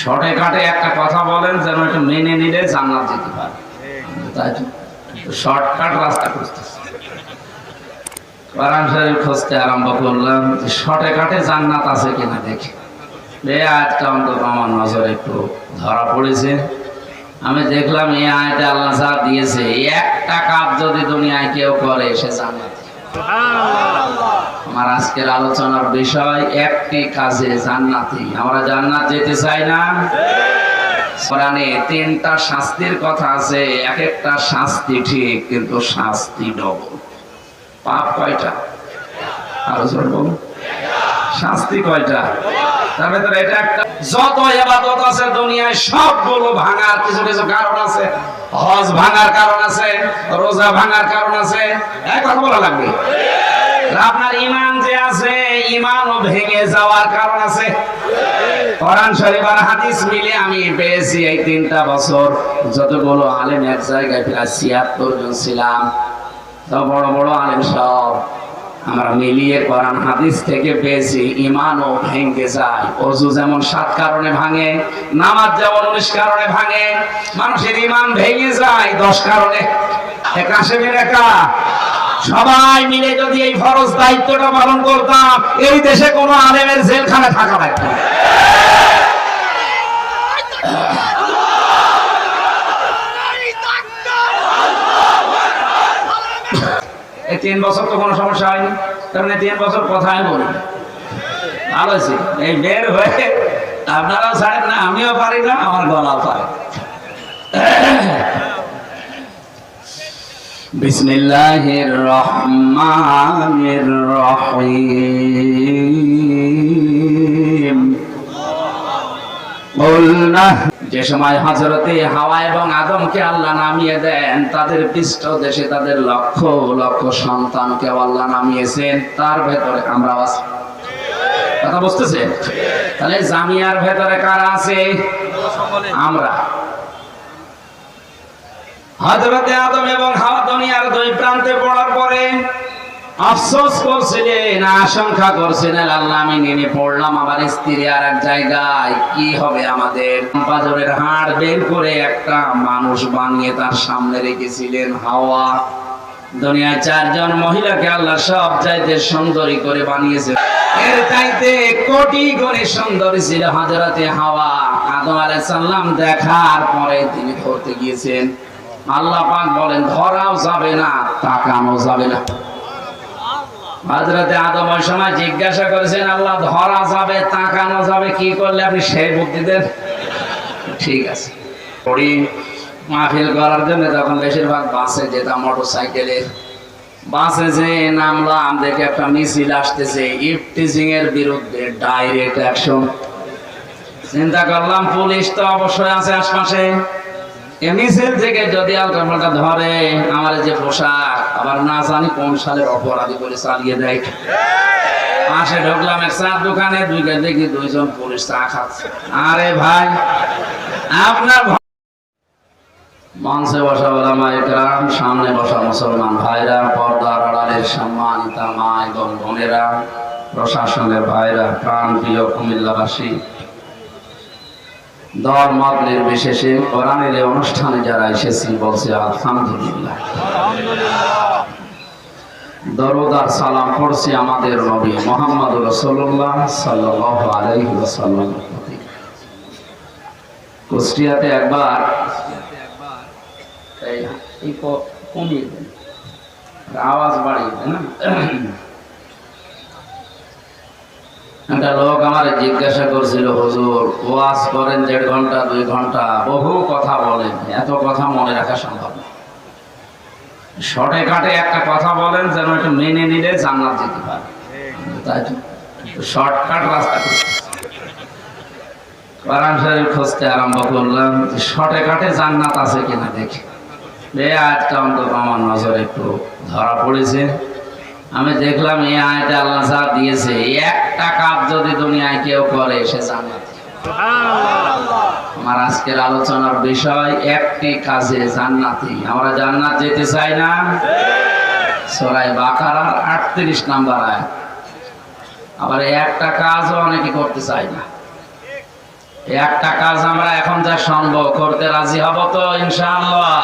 শর্টে কাটে একটা কথা বলেন যেন এটা মেনে নিলে জান্নাত যেতে পারে, তাই তো শর্টকাট রাস্তা খুঁজতেছে। কোরআন শরীফ খুঁজতে আরম্ভ করলাম যে শর্টে কাটে জান্নাত আছে কিনা দেখি। এই আয়াতটা অন্তত আমার নজরে একটু ধরা পড়েছে। আমি দেখলাম এই আয়াতে আল্লাহ যা দিয়েছে, একটা কাজ যদি দুনিয়ায় কেউ করে সে জান্নাত। আমার আজকের আলোচনার বিষয় একটি কাজে জান্নাতি। আমরা জান্নাত যেতে চাই না? কোরআনে তিনটা শাস্তির কথা আছে, এক একটা শাস্তি ঠিক কিন্তু শাস্তি ডবল। পাপ কয়টা? আলোচনা বল, শাস্তি কয়টা? তার ভেতরে এটা একটা। যত ইবাদত আছে দুনিয়ায় সবগুলো ভাঙার কিছু কিছু কারণ আছে। হজ ভাঙার কারণ আছে, রোজা ভাঙার কারণ আছে, এক কথা বলা লাগবে। আপনার ঈমান যে আছে, ঈমানও ভেঙে যাওয়ার কারণ আছে। কোরআন শরীফ আর হাদিস মিলে আমি পেয়েছি এই 3টা বছর যতগুলো আলেম এক জায়গায় প্রায় 76 জন ছিলাম, তো বড় বড় আলেম সব আমরা মিলিয়ে কোরআন হাদিস থেকে পেয়েছি ঈমানও ভেঙে যায়। ওযু যেমন 7 কারণে ভাঙে, নামাজ যেমন 19 কারণে ভাঙে, মানুষের ঈমান ভেঙে যায় 10 কারণে। কাশেমের একা সবাই মিলে যদি এই ফরজ দায়িত্বটা পালন করতাম, এই দেশে কোনো আলেমের জেলখানে থাকা লাগতো না। এই 3 বছর তো কোনো সমস্যা হয়নি, কারণ 3 বছর কথাই বলি ভালো আছে। এই বের হয়ে আপনারাও ছাড়েন না, আমিও পারি না, আমার গলাও পারে। বিসমিল্লাহির রহমানির রহিম। বলনা যে সময় হযরতে হাওয়া এবং আদমকে আল্লাহ নামিয়ে দেন, তাদের পৃষ্ঠদেশে তাদের লক্ষ লক্ষ সন্তানকে আল্লাহ নামিয়েছেন, তার ভেতরে আমরা আছি। কথা বুঝতেছেন? তাহলে জামিয়ার ভেতরে কারা আছে? আমরা। হযরতে আদম এবং হাওয়া দুনিয়ার দুই প্রান্তে পড়ার পরে আফসোস করছিলেন, আশঙ্কা করছিলেন, আল্লাহ আমি নেমে পড়লাম আমার স্ত্রী আর এক জায়গায়, কি হবে আমাদের? পাঁজরের হাড় বের করে একটা মানুষ বানিয়ে তার সামনে রেখেছিলেন হাওয়া। দুনিয়ায় 4 জন মহিলাকে আল্লাহ সব চাইতে সুন্দরী করে বানিয়েছেন। এর চাইতে কোটি গুণে সুন্দরী ছিল হযরতে হাওয়া। আদম আলাইহিস সালাম দেখার পরে তিনি ধরতে গিয়েছেন। আল্লাহ পাক বলেন ধরাও যাবে না, তাকানো যাবে না। হযরতে আদম ওই সময় জিজ্ঞাসা করেছেন, আল্লাহ ধরা যাবে তাকানো যাবে, কি করলে আপনি সেই বুদ্ধি দেন? ঠিক আছে। পড়ি মাহফিল করার জন্য তখন বেশিরভাগ বাসে যেতাম, মোটরসাইকেলে। বাসে যে নামলাম, দেখে একটা মিছিল আসতেছে ইফটিজিং এর বিরুদ্ধে, ডাইরেক্ট অ্যাকশন। চিন্তা করলাম পুলিশ তো অবশ্যই আছে আশপাশে, মিছিল থেকে যদি আলট্রাপাল্টা ধরে আমার যে পোশাক, আবার না জানি কোন সালের অপরাধী বলে চালিয়ে দেয়। পাশে ঢুকলাম এক চার দোকানে, দেখি 2 জন পুলিশ চা খাচ্ছে। আরে ভাই, আপনার মঞ্চে বসা ওলামায়ে কেরাম, সামনে বসা মুসলমান ভাইরা, পর্দার আড়ালের সম্মানিতা মা এবং বোনেরা, প্রশাসনের ভাইরা, প্রাণ প্রিয় কুমিল্লাবাসী, দল মত নির্বিশেষে কোরআনের এই অনুষ্ঠানে যারা এসেছি বলছে আলহামদুলিল্লাহ। দরুদ আর সালাম পড়ছি আমাদের নবী মুহাম্মদ রাসূলুল্লাহ সাল্লাল্লাহু আলাইহি ওয়াসাল্লাম। কুষ্টিয়াতে একবার এই কমিয়ে দেন, আওয়াজ বাড়িয়ে দেন না। একটা লোক আমার জিজ্ঞাসা করছিল, হুজুর ওয়াজ করেন 1.5 ঘন্টা 2 ঘন্টা, বহু কথা বলেন, এত কথা মনে রাখা সম্ভব না। শর্টে কাটে একটা কথা বলেন যেন এটা মেনে নিলে জান্নাত যেতে পারে, তাই তো শর্টকাট রাস্তা খুঁজতেছে। কোরআন শরীফ খুঁজতে আরম্ভ করলাম যে শর্টে কাটে জান্নাত আছে কিনা দেখি। এই আয়াতটা অন্তত আমার নজরে একটু ধরা পড়েছে। আমি দেখলাম এই আয়াতে আল্লাহ যা দিয়েছে, একটা কাজ যদি দুনিয়ায় কেউ করে সে জান্নাতি। আমার আজকের আলোচনার বিষয় একটি কাজে জান্নাতি। আমরা জান্নাত যেতে চাই না? সূরা বাকারার 38 নম্বর আয়াত। আবার একটা কাজও অনেকে করতে চায় না। একটা কাজ আমরা এখন যা সম্ভব করতে রাজি হব তো ইনশাআল্লাহ।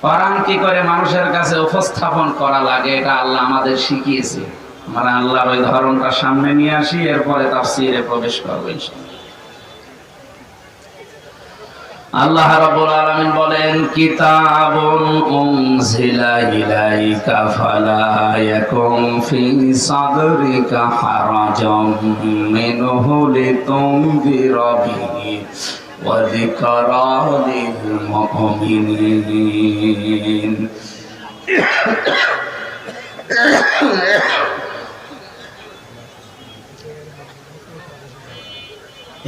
কোরআন কি করে মানুষের কাছে উপস্থাপন করা লাগে এটা আল্লাহ আমাদের শিখিয়েছে। আমরা আল্লাহর ওই ধরনটা সামনে নিয়ে আসি, এরপরে তাফসীরে প্রবেশ করব ইনশাআল্লাহ। আল্লাহ রাব্বুল আলামিন বলেন, কিতাবুন উনজিলা ইলাইকা ফালা ইয়াকুম ফি সাদরিকা হারাজাম মিনহু লিতুনযিরা বিহি ওয়া যিকরা লিল মুমিনিন।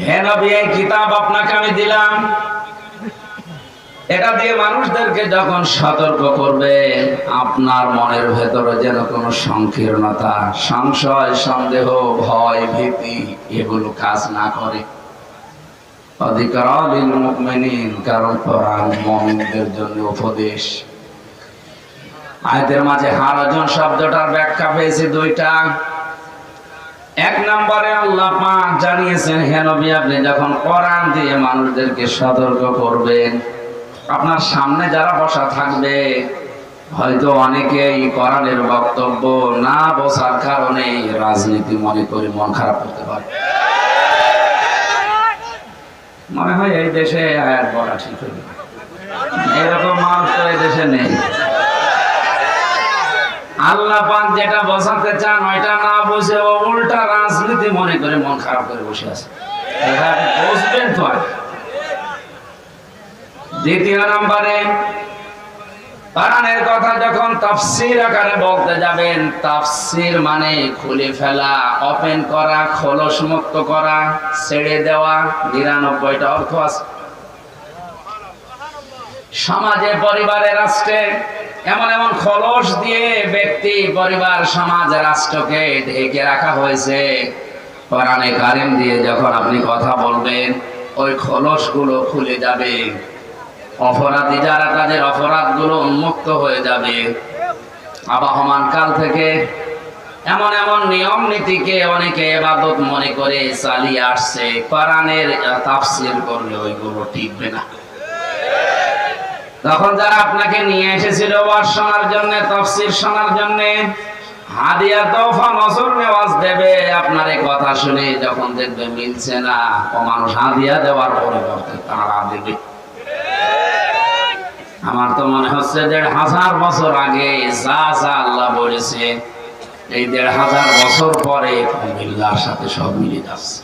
হে নবী, এই কিতাব আপনাকে আমি দিলাম, এটা দিয়ে মানুষদেরকে যখন সতর্ক করবে, আপনার মনের ভেতরে যেন কোনো সংকীর্ণতা, সংশয়, সন্দেহ, ভয়, ভীতি এগুলো কাজ না করে। যিকরা লিল মুমিনিন, কারণ কোরআন মুমিনদের জন্য উপদেশ। আয়াতের মাঝে হারাজন শব্দটার ব্যাখ্যা পেয়েছে দুইটা। এক নম্বরে আল্লাহ পাক জানিয়েছেন, হে নবী, আপনি যখন কোরআন দিয়ে মানুষদেরকে সতর্ক করবেন, আপনার সামনে যারা বসা থাকবে, হয়তো অনেকেই কোরআনের বক্তব্য না বোঝার কারণে রাজনীতি মনে করে মন খারাপ করতে পারে। মনে হয় এই দেশে আয়াত বলা ঠিক হবে, এরকম মানুষ তো এই দেশে নেই। আল্লাহ পাক যেটা বোঝাতে চান ওইটা না বুঝে ও উল্টা রাজনীতি মনে করে মন খারাপ করে বসে আছে। এটা বুঝবেন তো। দ্বিতীয় নম্বরে, কোরআনের কথা যখন তাফসীর আকারে বলতে যাবেন, তাফসীর মানে খুলে ফেলা, ওপেন করা, খোলস মুক্ত করা, ছেড়ে দেওয়া। ৯৯টা অর্থ আছে। সমাজে, পরিবারে, রাষ্ট্রে এমন এমন খোলস দিয়ে ব্যক্তি, পরিবার, সমাজ, রাষ্ট্রকে ঢেকে রাখা হয়েছে। কোরআনে কারিম দিয়ে যখন আপনি কথা বলবেন, ওই খোলসগুলো খুলে যাবে। অপরাধী যারা, তাদের অপরাধগুলো উন্মুক্ত হয়ে যাবে। আবহমান কাল থেকে এমন এমন নিয়ম নীতিকে অনেকে ইবাদত মনে করে চালিয়ে আসছে, কোরআনের তাফসীর করলে ওইগুলো টিকবে না। তখন যারা আপনাকে নিয়ে এসেছিল ওয়াজ শোনার জন্য, তাফসীর শোনার জন্য, হাদিয়া, তোহফা, নজর নেওয়াজ দেবে, আপনার এই কথা শুনে যখন দেখবে মিলছে না, ও মানুষ হাদিয়া দেওয়ার পরিবর্তে তারা দেবে। আমার তো মনে হচ্ছে ১৫০০ বছর আগে যা যা আল্লাহ বলেছে, এই ১৫০০ বছর পরে কুমিল্লার সাথে সব মিলে যাচ্ছে।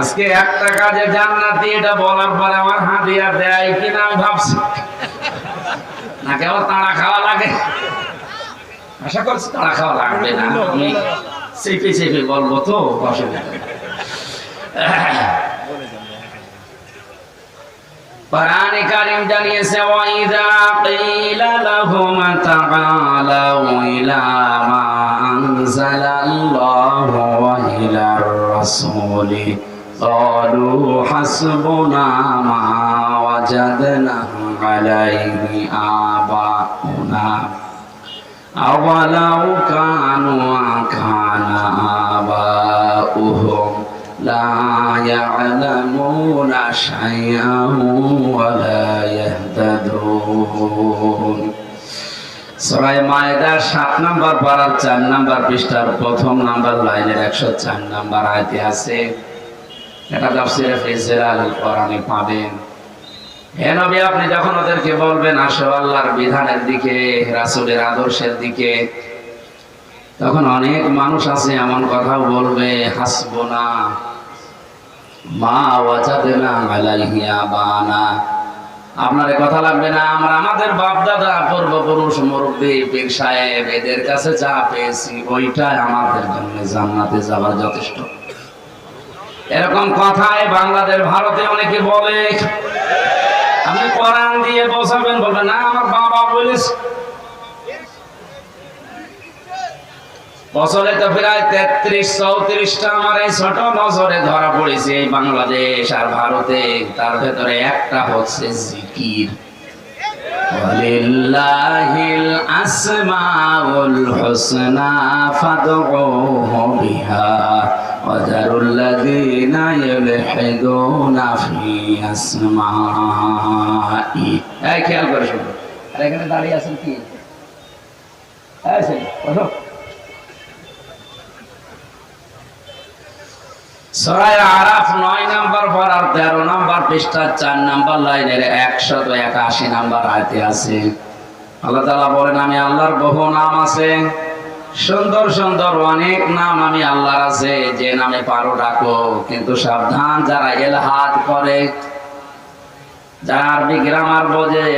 আজকে একটা কাজে জান্নাতি এটা বলার পরে আমার হাদিয়া দেয় কিনা আমি ভাবছি, না কেবল তাড়া খাওয়া লাগে। আশা করছি তাড়া খাওয়া লাগবে না, আমি চেপে চেপে বলবো তো, অসুবিধা নেই। কোরআনে কারীম জানিয়েছে, ওয়াইযা কিলা লাহুম তাআলাউ ইলা মা আনজালাল্লাহু ওয়া ইলার রাসূলি ক্বালু হাসবুনা মা ওয়াজাদনা আলাইহি আবাউনা আওয়ালাউ কানু আবাউহুম লা ইয়ালামুনা শাইআন ওয়া লা ইয়াহতাদুন। সূরা মায়েদার ৭ নম্বর পারার ৪ নম্বর পৃষ্ঠার প্রথম নম্বর লাইনের ১০৪ নম্বর আয়াতে আছে। এটা তাফসীরে ফিজিলাল কোরআনে পাবেন। হে নবী, আপনি যখন ওদেরকে বলবেন আসো আল্লাহর বিধানের দিকে, রাসূলের আদর্শের দিকে, তখন অনেক মানুষ আছে এমন কথা বলবে, হাসবুনা মা ওয়াজাদনা আলাইহি আবানা, আপনার কথা লাগবে না, আমরা আমাদের বাপ দাদা, পূর্বপুরুষ, মুরব্বী, পীর সাহেব এদের কাছে যা পেয়েছি ওইটাই আমাদের জন্য জান্নাতে যাওয়ার যথেষ্ট। এরকম কথাই বাংলাদেশ, ভারতে অনেকে বলে। আপনি কোরআন দিয়ে বোঝাবেন, বলবেন না আমার বাবা বলেছে। বছরে তো প্রায় ৩৩-৩৪টা আমার এই ছোট নজরে ধরা পড়েছে এই বাংলাদেশ আর ভারতে। তার ভেতরে একটা হচ্ছে জিকির। ওয়ালিল্লাহিল আসমাউল হুসনা ফাদউহু বিহা وذروا الذين يلحدون في أسمائه এই খেয়াল করে শুনুন আর এখানে দাঁড়িয়ে আছেন কি আছে বলো সূরা আরাফ 9 নাম্বার পারার 13 নাম্বার পৃষ্ঠা 4 নাম্বার লাইনের 181 নাম্বার আয়াতে আছে আল্লাহ তাআলা বলেন আমি আল্লাহর বহু নাম আছে সুন্দর সুন্দর অনেক নাম আমি আল্লাহর আছে যে নামে পারো ডাকো কিন্তু সাবধান যারা ইলহাদ করে যারা আরবি গ্রামার বোঝে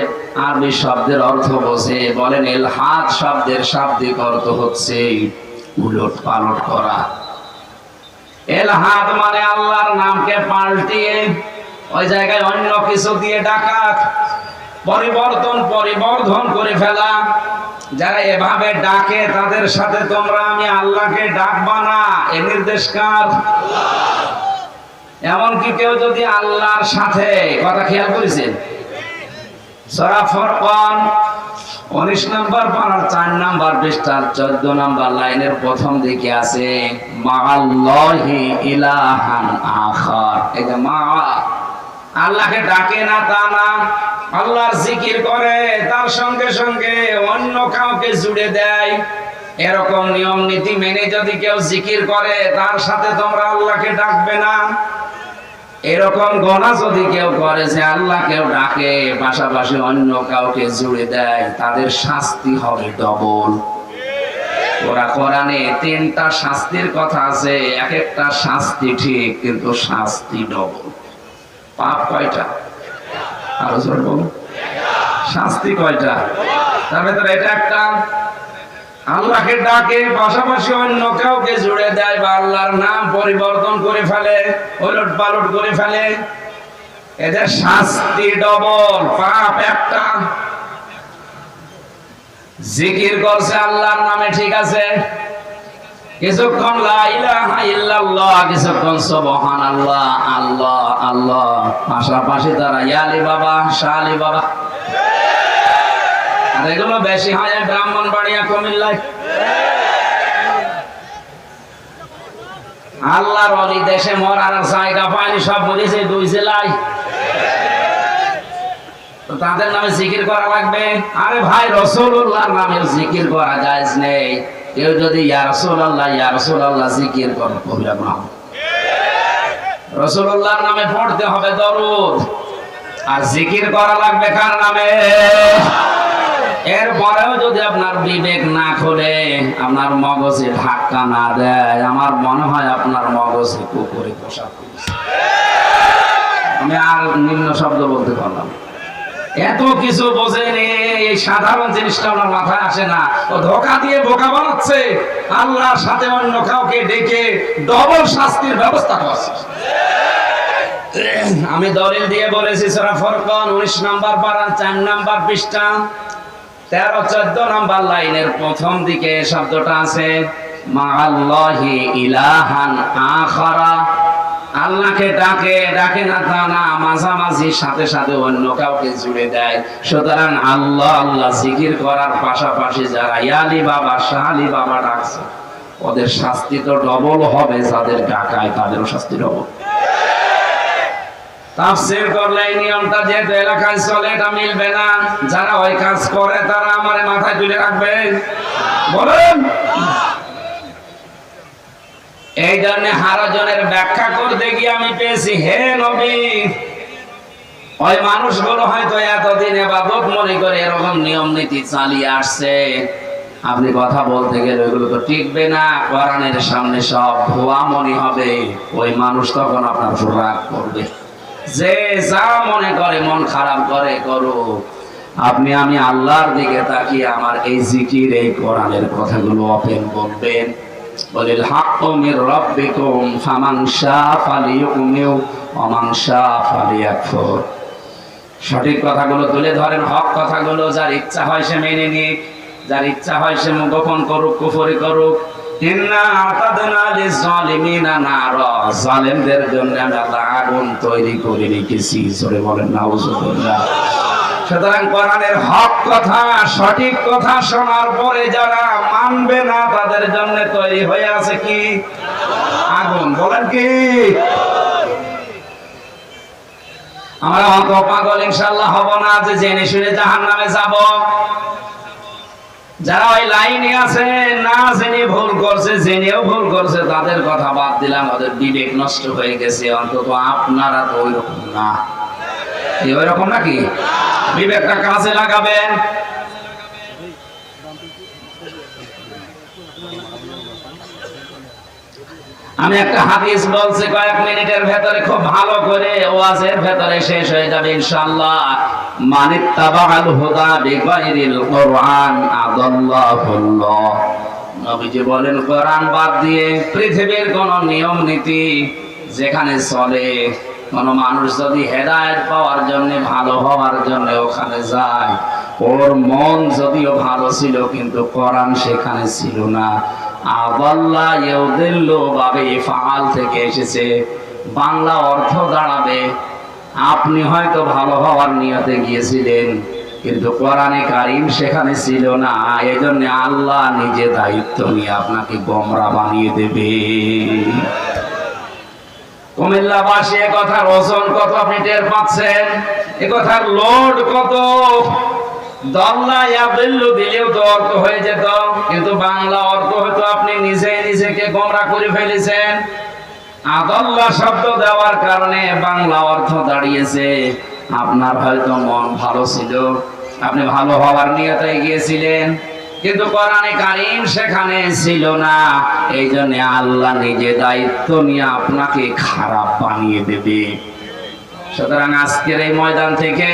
আরবি শব্দের অর্থ বোঝে বলেন ইলহাদ শব্দের শাব্দিক অর্থ হচ্ছে উলট পালট করা ইলহাদ মানে আল্লাহর নামকে পাল্টিয়ে ওই জায়গায় অন্য কিছু দিয়ে ডাকা পরিবর্ধন করে ফেলা যারা এভাবে ডাকে তাদের সাথে তোমরা আমি আল্লাহকে ডাকবা না এ নির্দেশ কার এমনকি কেউ যদি আল্লাহর সাথে কথা খেয়াল করেছেন সূরা ফুরকান 19 নাম্বার পারার 4 নাম্বার পৃষ্ঠার 14 নাম্বার লাইনের প্রথম দিকে আছে মাআল্লাহি ইলাহান আখার এই যে মা আল্লাহকে ডাকে না তা না আল্লাহর জিকির করে তার সঙ্গে সঙ্গে অন্য কাউকে জুড়ে দেয় এরকম নিয়ম নীতি মেনে যদি কেউ জিকির করে তার সাথে তোমরা আল্লাহকে ডাকবে না এরকম গুনাহ যদি কেউ করে যে আল্লাহকেও ডাকে পাশাপাশি অন্য কাউকে জুড়ে দেয় তাদের শাস্তি হবে ডবল ওরা কোরআনে 3টা শাস্তির কথা আছে এক একটা শাস্তি ঠিক কিন্তু শাস্তি ডবল পাপ কয়টা আরো জোরে বলুন শাস্তি কয়টা তার ভেতরে এটা একটা আল্লাহকে ডাকে পাশাপাশি অন্য কাউকে জুড়ে দেয় বা আল্লাহর নাম পরিবর্তন করে ফেলে উলট পালট করে ফেলে এদের শাস্তি ডবল পাপ একটা জিকির করছে আল্লাহর নামে ঠিক আছে কিছুক্ষণ লা ইলাহা ইল্লাল্লাহ কিছুক্ষণ সুবহানাল্লাহ আল্লাহ আল্লাহ পাশাপাশি তারা ইয়ালি বাবা শালি বাবা আর এগুলো বেশি হয় ব্রাহ্মণবাড়িয়া কুমিল্লায় আল্লাহর ওলি দেশে মরার জায়গা পায়নি সব বলেছে 2 জেলায় তো তাদের নামে জিকির করা লাগবে আরে ভাই রাসূলুল্লাহর নামে জিকির করা জায়েজ নেই কেউ যদি ইয়া রাসূলুল্লাহ জিকির করে কবিরা গুনাহ রাসূলুল্লাহর নামে পড়তে হবে দরুদ আর জিকির করা লাগবে কার নামে এরপরেও যদি আপনার বিবেক না খোলে আপনার মগজে ধাক্কা না দেয় আমার মনে হয় আপনার মগজে কুকুরে পোশাক করেছে আমি আর নিম্ন শব্দ বলতে পারলাম এত কিছু বোঝেনি এই সাধারণ জিনিসটা আমার মাথায় আসে না ও ধোঁকা দিয়ে বোকা বানাচ্ছে আল্লাহর সাথে অন্য কাউকে ডেকে ডবল শাস্তির ব্যবস্থা করছে আমি দলিল দিয়ে বলেছি সূরা ফুরকান 19 নাম্বার পারা 4 নাম্বার পৃষ্ঠা 13-14 নাম্বার লাইনের প্রথম দিকে শব্দটা আছে মাআল্লাহি ইলাহান আখারা আল্লাহকে ডাকে না তা না মাঝামাঝি সাথে সাথে অন্য কাউকে জুড়ে দেয় সুতরাং আল্লাহ আল্লাহ জিকির করার পাশাপাশি যারা ইয়ালি বাবা শালি বাবা ডাকছে ওদের শাস্তি তো ডবল হবে যাদের ডাকায় তাদেরও শাস্তি ডবল তাফসীর করলে এই নিয়মটা যেহেতু এলাকায় চলে এটা মিলবে না যারা ওই কাজ করে তারা আমারে মাথায় তুলে রাখবে বলেন এই জন্য হারাজনের ব্যাখ্যা করতে গিয়ে আমি পেয়েছি হে নবী ওই মানুষগুলো হয়তো এতদিন ইবাদত মনে করে এরকম নিয়ম নীতি চালিয়ে আসছে আপনি কথা বলতে গেলে ওইগুলো তো টিকবে না কোরআনের সামনে সব ভুয়া মনে হবে ওই মানুষ তখন আপনার উপর রাগ করবে যে যা মনে করে মন খারাপ করে করুক আপনি আমি আল্লাহর দিকে তাকিয়ে আমার এই জিকির এই কোরআনের কথাগুলো ওপেন বলবেন বলিল হাক্কু মির রাব্বিকুম ফামান শাআ ফালিউমিন ওয়া মান শাআ ফালিয়াকফুর সঠিক কথাগুলো তুলে ধরেন হক কথাগুলো যার ইচ্ছা হয় সে মেনে নিক যার ইচ্ছা হয় সে গোপন করুক কুফরি করুক ইন্না আতাদনা লিযালিমিনা নারা জালেমদের জন্য আমরা আগুন তৈরি করে রেখেছি জোরে বলেন নাউজুবিল্লাহ সুতরাং কোরআনের হক কথা, সঠিক কথা শোনার পরে যারা মানবে না তাদের জন্য তৈরি হয়ে আছে কি আগুন। বলেন কি? আমরা অত পাগল ইনশাআল্লাহ হব না যে জেনে শুনে জাহান্নামে যাব। যারা ওই লাইনে আছে, না জেনে ভুল করছে, জেনেও ভুল করছে, তাদের কথা বাদ দিলাম, ওদের বিবেক নষ্ট হয়ে গেছে। অন্তত আপনারা তো ওই রকম না। ওই রকম নাকি? বিবেকটা কাজে লাগাবেন। আমি একটা হাদিস বলছি, কয়েক মিনিটের ভেতরে খুব ভালো করে ওয়াজের ভেতরে শেষ হয়ে যাবে ইনশাআল্লাহ। মানিত্তাবাআল হুদা বিগাইরিল কুরআন আদাল্লাহুল্লাহ। নবীজি বলেন, কোরআন বাদ দিয়ে পৃথিবীর কোন নিয়ম নীতি যেখানে চলে, কোন মানুষ যদি হেদায়েত পাওয়ার জন্য, ভালো হওয়ার জন্য ওখানে যায়, ওর মন যদিও ভালো ছিল কিন্তু কোরআন সেখানে ছিল না। আদাল্লা ইউদিল্লু বাবে ইফআল থেকে এসেছে, বাংলা অর্থ দাঁড়াবে আপনি হয়তো ভালো হওয়ার নিয়তে গিয়েছিলেন কিন্তু কোরআনে কারীম সেখানে ছিল না, এজন্য আল্লাহ নিজে দায়িত্ব নিয়ে আপনাকে গোমরা বানিয়ে দেবে। কুমিল্লাবাসী এ কথার ওজন কত আপনি টের পাচ্ছেন? এ কথার লোড কত? দল্লা ইয়াদিল্লু দিলেও তো অর্থ হয়ে যেত, কিন্তু বাংলা অর্থ হয়তো আপনি নিজেই নিজেকে গোমরা করে ফেলেছেন। আদাল্লা শব্দ দেওয়ার কারণে বাংলা অর্থ দাঁড়িয়েছে। আপনার হয়তো মন ভালো ছিল, আপনি ভালো হওয়ার নিয়তে গিয়েছিলেন কিন্তু কোরআনে কারীম সেখানে ছিল না, এই জন্য আল্লাহ নিজে দায়িত্ব নিয়ে আপনাকে খারাপ বানিয়ে দেবে। সুতরাং আজকের এই ময়দান থেকে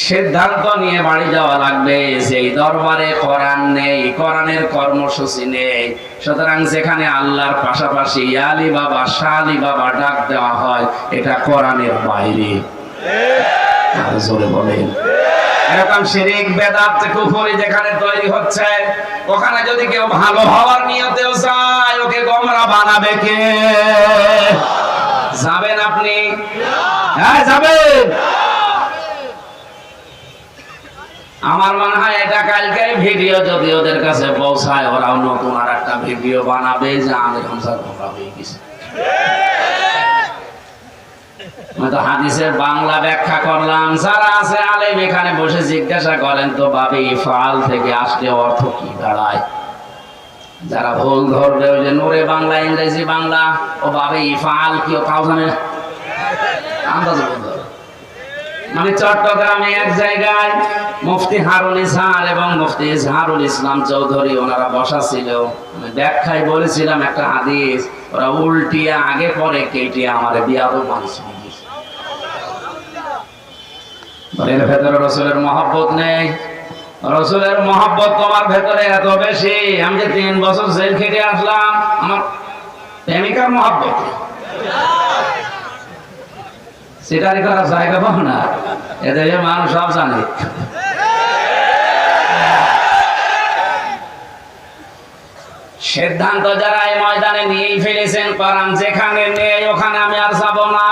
সিদ্ধান্ত নিয়ে বাড়ি যাওয়া লাগবে, সেই দরবারে কোরআন নেই, কোরআনের কর্মসূচি নেই। সুতরাং যেখানে আল্লাহর পাশাপাশি আলী বাবা, শাহ আলী বাবা ডাক দেওয়া হয়, এটা কোরআনের বাইরে। আর জোরে বলেন। এরকম শিরক, বেদাত, কুফরি যেখানে তৈরি হচ্ছে, ওখানে যদি কেউ ভালো হওয়ার নিয়তেও যায়, ওকে গোমরা বানাবে কে? যাবেন আপনি? হ্যাঁ যাবেন। আমার মনে হয় এটা কালকে ভিডিও যদি ওদের কাছে পৌঁছায়, ওরাও নতুন আর একটা ভিডিও বানাবে যে আমাদের সংসার গোমরা হয়ে গেছে। হাদিসের বাংলা ব্যাখ্যা করলাম, যারা আছে আলেম এখানে বসে জিজ্ঞাসা করেন তো বাবে ইফআল থেকে আসলে অর্থ কি দাঁড়ায়। যারা ভুল ধরবে, ওই যে নূরে বাংলা, ইংরেজি বাংলা, ও বাবে ইফআল কি তাও জানে আন্দাজ বলতে। মানে চট্টগ্রামে এক জায়গায় মুফতি হারুন ইসহার এবং মুফতি ইজহারুল ইসলাম চৌধুরী ওনারা বসা ছিল। ব্যাখ্যায় বলেছিলাম একটা হাদিস, ওরা উল্টিয়ে আগে পরে কেটে আমার বিয়াদব মানুষ হয়ে গেছে। এর ভেতরে রসুলের মহব্বত নেই। রসুলের মহব্বত তোমার ভেতরে এত বেশি, আমি যে 3 বছর জেল খেটে আসলাম, আমার প্রেমিকার মহব্বত সেটারই করা জায়গা পাবো না, এদের মানুষ সব জানে। সিদ্ধান্ত যারা এই ময়দানে নিয়েই ফেলেছেন, কোরআন যেখানে নেই ওখানে আমি আর যাব না,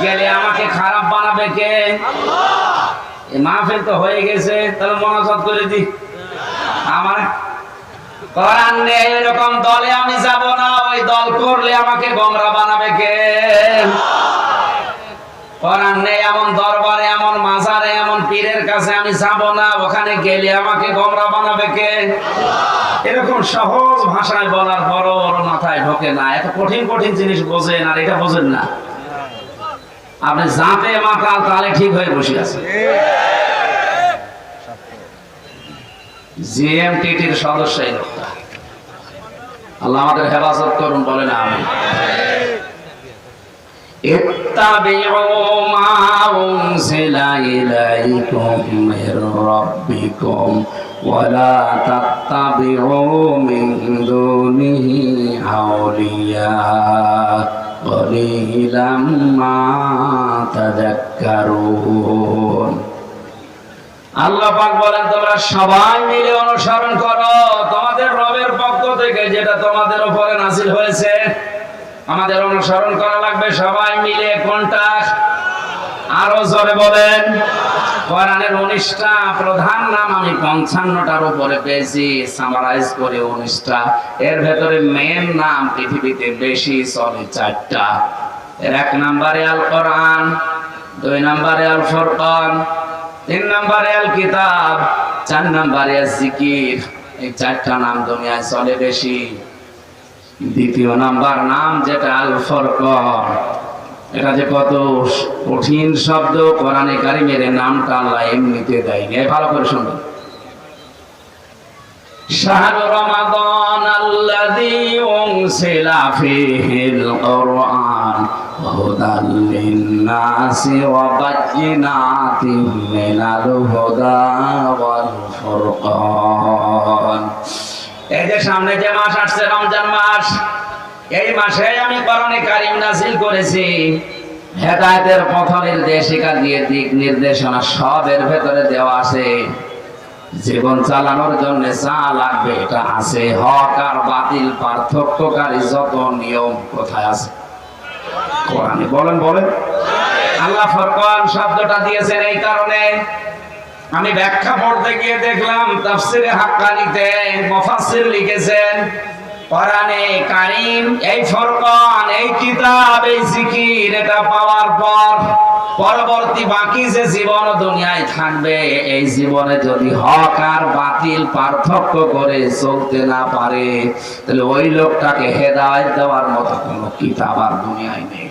গেলে আমাকে খারাপ বানাবে কে? এই মাহফিল তো হয়ে গেছে, তাহলে মনোযোগ করে দি। আমার কোরআন নেই এরকম দলে আমি যাব না, ওই দল করলে আমাকে গোমরা বানাবে কে? কোরআন নেই এমন দরবারে, এমন মাজারে, এমন পীরের কাছে আমি যাব না, ওখানে গেলে আমাকে গোমরা বানাবে কে? এরকম সহজ ভাষায় বলার পরও ওর মাথায় ঢোকে না। এত কঠিন কঠিন জিনিস বোঝেন আর এটা বোঝেন না। আপনি জাতে মাতাল তাহলে ঠিক হয়ে বসে আছে। জিএমটিটির সদস্য এই লোকটা, আল্লাহ আমাদের হেফাজত করুন, বলে না আমি। ইত্তাবিউ মা উনজিলা ইলাইকুম মির রাব্বিকুম ওয়া লা তাত্তাবিউ মিন দুনিহি আউলিয়া কলিলাম মা তাযাক্কারুন। আল্লাহ পাক বলেন, তোমরা সবাই মিলে অনুসরণ করো তোমাদের রবের পক্ষ থেকে যেটা তোমাদের উপরে নাযিল হয়েছে। আমাদের অনুসরণ করা লাগবে সবাই মিলে। কোনটা? আরো জোরে বলেন। কোরআনের 19টা প্রধান নাম আমি 55টার উপরে পেয়েছি, সামারাইজ করে 19টা। এর ভেতরে মেন নাম পৃথিবীতে বেশি চলে 4টা। এর 1 নম্বরে আল কোরআন, 2 নম্বরে আল ফুরকান, 3 নম্বরে আল কিতাব, 4 নম্বরে জিকির। এই 4টা নাম দুনিয়ায় চলে বেশি। দ্বিতীয় নাম্বার নাম যেটা আল ফুরকান, এটা যে কত কঠিন শব্দ, কোরআনে কারিমের নামটা আল্লাহ এমনিতে দেয়নি। ভালো করে শুনুন। শাহরু রমাদান আল্লাযী উনজিলা ফীহিল কুরআন হুদাল লিন-নাসি ওয়া বায়্যিনাতিন মিনাল হুদা ওয়াল ফুরকান। এই যে সামনে যে মাস আসছে রমজান মাস, এই মাসে আমি কোরআনে কারীম নাযিল করেছি। হেদায়েতের পথ নির্দেশিকা দিয়ে দিক নির্দেশনা সব এর ভেতরে দেওয়া আছে। জীবন চালানোর জন্য যা লাগবে এটা আছে। হক আর বাতিল পার্থক্যকারী যত নিয়ম কোথায় আছে? কোরআনে। বলেন বলেন। আল্লাহ ফুরকান শব্দটা দিয়েছেন এই কারণে। আমি ব্যাখ্যা পড়তে গিয়ে দেখলাম তাফসিরে হাক্কানিতে মুফাসসির লিখেছেন কোরআনে কারীম, এই ফুরকান, এই কিতাব, এই জিকির, এটা পাওয়ার পর পরবর্তী বাকি যে জীবন দুনিয়ায় থাকবে, এই জীবনে যদি হক আর বাতিল পার্থক্য করে চলতে না পারে, তাহলে ওই লোকটাকে হেদায়েত দেওয়ার মতো কোনো কিতাব আর দুনিয়ায় নেই।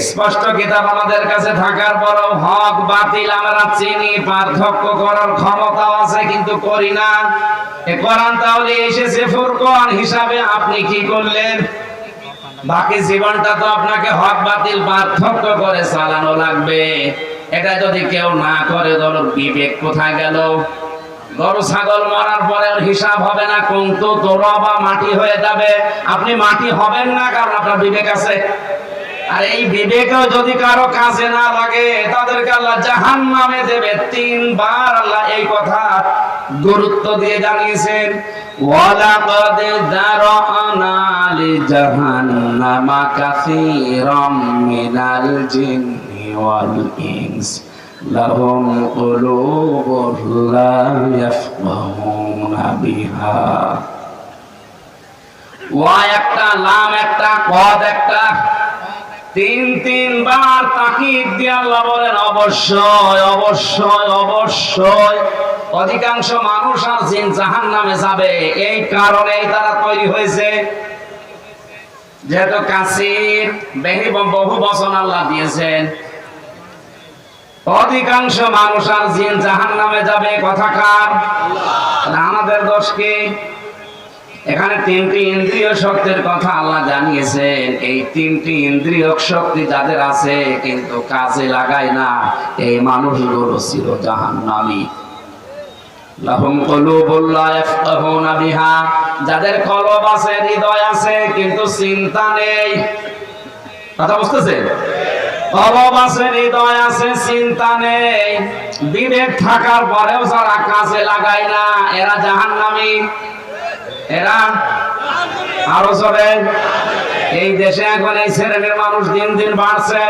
স্পষ্ট কিতাব আমাদের কাছে থাকার পরও হক বাতিল আমরা চিনি, পার্থক্য করার ক্ষমতাও আছে, কিন্তু করি না। এই কোরআন তাহলে এসেছে ফুরকান হিসাবে, আপনি কি করলেন? বাকি জীবনটা তো আপনাকে হক বাতিল পার্থক্য করে চালানো লাগবে। এটা যদি কেউ না করে, ধরো বিবেক কোথায় গেল? গরু ছাগল মরার পরে ওর হিসাব হবে না, কিন্তু তোরবা মাটি হয়ে যাবে। আপনি মাটি হবেন না, কারণ আপনার বিবেক আছে। আর এই বিবেকও যদি কারো কাজে না লাগে, তাদেরকে আল্লাহ জাহান্নামে দেবে। 3 বার আল্লাহ এই কথা গুরুত্ব দিয়ে জানিয়েছেন। ওয়ালাকাদ যারানা লিজাহান্নামা কাসীরাম মিনাল জিন্নি ওয়াল ইনস লাহুম কুলুবুন লা ইয়াফকাহুনা বিহা। ওয়া একটা, লাম একটা, কদ একটা, 3 বার তাকিদ দিয়ে আল্লাহ বলেন অবশ্যই অবশ্যই অবশ্যই। অধিকাংশ মানুষ আর জিন জাহান্নামে যাবে, এই কারণেই তারা তৈরি হয়েছে। যেহেতু কাসির বহু বচন আল্লাহ দিয়েছেন, অধিকাংশ মানুষ আর জিন জাহান্নামে যাবে। কথা কার? আমাদের দোষ কি? এখানে 3টি ইন্দ্রিয় শক্তির কথা আল্লাহ জানিয়েছেন। এই 3টি ইন্দ্রিয় শক্তি যাদের আছে কিন্তু কাজে লাগায় না, এই মানুষগুলো ছিল জাহান্নামী। লাহুম কুলুবুন লা ইয়াফকাহুনা বিহা, যাদের কলব আছে, হৃদয় আছে, কিন্তু চিন্তা নেই। কথা বুঝতেছেন? কলব আছে, হৃদয় আছে, চিন্তা নেই। বিবেক থাকার পরেও যারা কাজে লাগায় না, এরা জাহান্নামী। এরা আরো জোরে। এই দেশে এখন এই শ্রেণীর মানুষ দিন দিন বাড়ছে।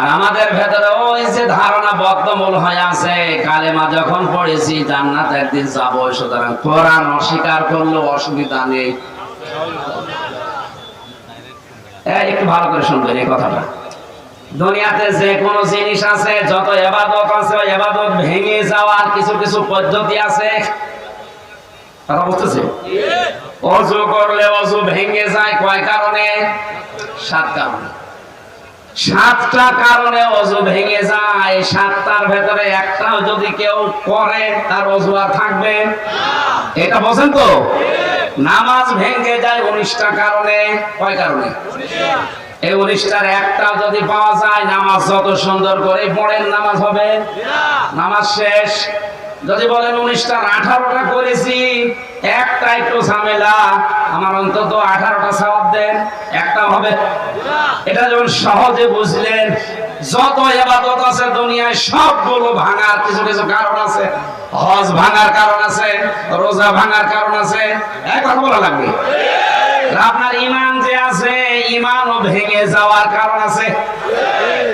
আর আমাদের ভেতরে ওই যে ধারণা বদ্ধমূল হয়ে আছে, কালেমা যখন পড়েছি জান্নাত একদিন যাবো, সুতরাং কোরআন অস্বীকার করলেও অসুবিধা নেই। একটু ভালো করে শুনবেন এই কথাটা। দুনিয়াতে যে কোনো জিনিস আছে, যত ইবাদত আছে, ওই ইবাদত ভেঙে যাওয়ার কিছু কিছু পদ্ধতি আছে। কথা বুঝতেছে? ওযু করলে ওযু ভেঙে যায় কয় কারণে? 7 কারণে। 7টা কারণে ওযু ভেঙে যায়। 7টার ভেতরে একটাও যদি কেউ করে, তার ওযু আর থাকবে না। এটা বোঝেন তো? নামাজ ভেঙে যায় 19টা কারণে। কয় কারণে? এই 19টার একটাও যদি পাওয়া যায়, নামাজ যত সুন্দর করে পড়েন নামাজ হবে না, নামাজ শেষ। যদি বলেন 19টার 18টা করেছি, একটা একটু ঝামেলা, আমার অন্তত 18টা সওয়াব দেন, একটা হবে না। এটা যখন সহজে বুঝলেন, যত ইবাদত আছে দুনিয়ায় সবগুলো ভাঙার কিছু কিছু কারণ আছে। হজ ভাঙার কারণ আছে, রোজা ভাঙার কারণ আছে। এক কথা বলা লাগবে। আপনার ঈমান যে আছে, ঈমানও ভেঙে যাওয়ার কারণ আছে।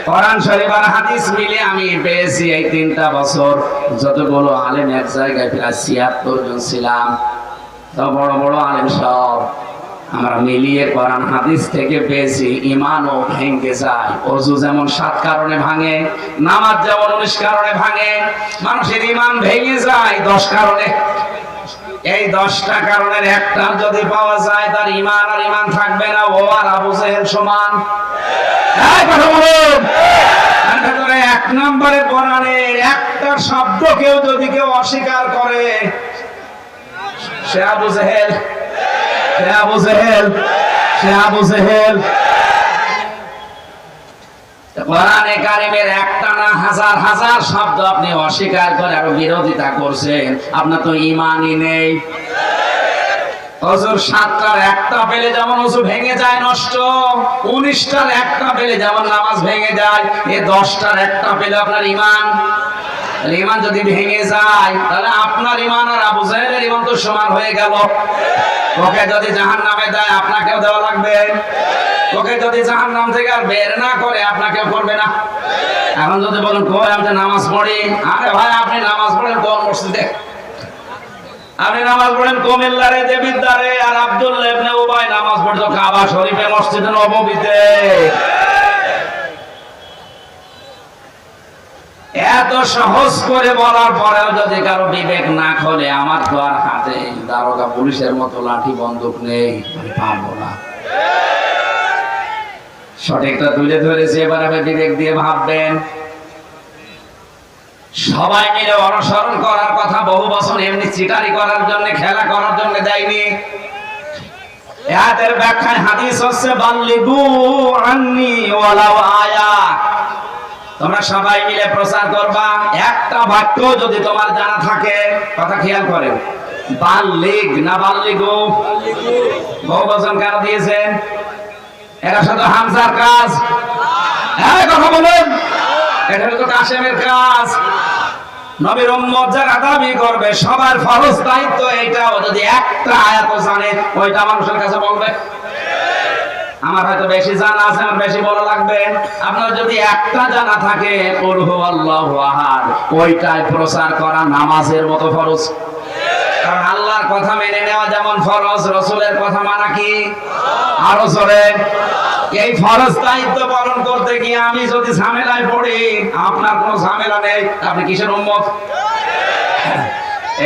কোরআন শরীফ আর হাদিস মিলে আমি পেয়েছি এই 3টা বছর যতগুলো আলেম এক জায়গায় প্রায় 76 জন ছিলাম, তো বড় বড় আলেম সব আমরা মিলিয়ে কোরআন হাদিস থেকে পেয়েছি ঈমানও ভেঙে যায়। ওযু যেমন 7 কারণে ভাঙে, নামাজ যেমন 19 কারণে ভাঙে, মানুষের ঈমান ভেঙে যায় 10 কারণে। এই 10টা কারণের একটা যদি পাওয়া যায় তার ঈমান আর ঈমান থাকবে না, ও আর আবু জেহেল সমান। এই কথা বলুন, তার ভেতরে 1 নম্বরে কোরআনের একটা শব্দ যদি কেউ অস্বীকার করে সে আবু জেহেল, সে আবু জেহেল, সে আবু জেহেল। কোরআনে কারিমের একটা না হাজার হাজার শব্দ আপনি অস্বীকার করে আর বিরোধিতা করছেন, আপনার তো ঈমানই নেই। ওযুর 7টার একটা পেলে যেমন ওযু ভেঙে যায় নষ্ট, 19টার একটা পেলে যেমন নামাজ ভেঙে যায়, এই 10টার একটা পেলে আপনার ঈমান, ঈমান যদি ভেঙে যায় তাহলে আপনার ঈমান আর আবু জেহেলের ঈমান তো সমান হয়ে গেল। ওকে যদি জাহান্নামে দেয় আপনাকেও দেওয়া লাগবে, ওকে যদি জাহান্নাম থেকে আর বের না করে আপনাকেও করবে না। এখন যদি বলেন কই আমি নামাজ পড়ি, আরে ভাই আপনি নামাজ পড়েন কোন মসজিদে? আপনি নামাজ পড়েন কুমিল্লারে, দেবিদ্বারে, আর আব্দুল্লাহ ইবনে উবাই নামাজ পড়তো কাবা শরীফে, মসজিদে নববীতে। এত সহজ করে বলার পরেও যদি কারো বিবেক না খোলে, আমার তো আর হাতে দারোগা পুলিশের মতো লাঠি বন্দুক নেই, আমি পারবো না। সঠিকটা তুলে ধরেছে, এবার আমি বিবেক দিয়ে ভাববেন। সবাই মিলে অনুসরণ করার কথা বহু বছর এমনি চিটারি করার জন্য, খেলা করার জন্য দেয়নি। এর ব্যাখ্যায় হাদিস হচ্ছে বাল্লিগু আন্নি ওয়ালাউ আয়া, তোমরা সবাই মিলে প্রচার করবা। একটা বাক্য যদি তোমার জানা থাকে, কথা খেয়াল করেন, বাল্লিগ না বাল্লিগু, বহু বচন কেন দিয়েছেন? এটা শুধু হামজার কাজ, কথা বলুন, এটা হলো কাসেমের কাজ। নবীর উম্মত যারা দাবি করবে সবার ফরজ দায়িত্ব এইটা, ও যদি একটা আয়াত জানে ওইটা মানুষের কাছে বলবে। আমার হয়তো বেশি জানা আছে, আমার বেশি বলা লাগবে। আপনার যদি একটা জানা থাকে কুল হুয়াল্লাহু আহাদ, ওইটাই প্রচার করা নামাজের মতো ফরজ। কারণ আল্লাহর কথা মেনে নেওয়া যেমন ফরজ, রাসূলের কথা মানা কি আরো জোরে। এই ফরজ দায়িত্ব পালন করতে গিয়ে আমি যদি ঝামেলায় পড়ি, আপনার কোনো ঝামেলা নেই, আপনি কিসের উম্মত?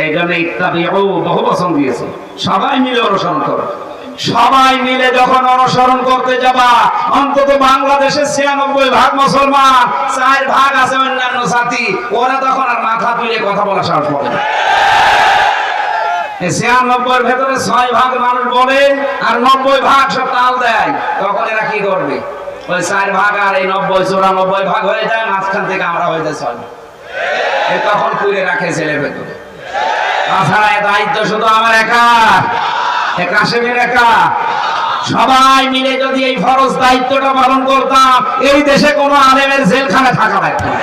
এই জন্য ইত্তাবিউ বহু বচন দিয়েছে, সবাই মিলে অনুসরণ করো। সবাই মিলে যখন অনুসরণ করতে যাবা, অন্তত বাংলাদেশে 96% মুসলমান, 4% আছে অন্যান্য জাতি, ওরা তখন আর মাথা তুলে কথা বলা সাহস পাবে না। 96 ভেতরে 6% মানুষ বলে আর 90% সব তাল দেয়, তখন এরা কি করবে? ওই 4% আর এই 90-94% হয়ে যায়, মাঝখান থেকে আমরা হয়ে যায় 6। তখন পুড়ে রাখে ছেলের ভেতরে। তাছাড়া এই দায়িত্ব শুধু আমার একা, কাশেমের একা। সবাই মিলে যদি এই ফরজ দায়িত্বটা পালন করতাম, এই দেশে কোনো আলেমের জেলখানে থাকা লাগতো না।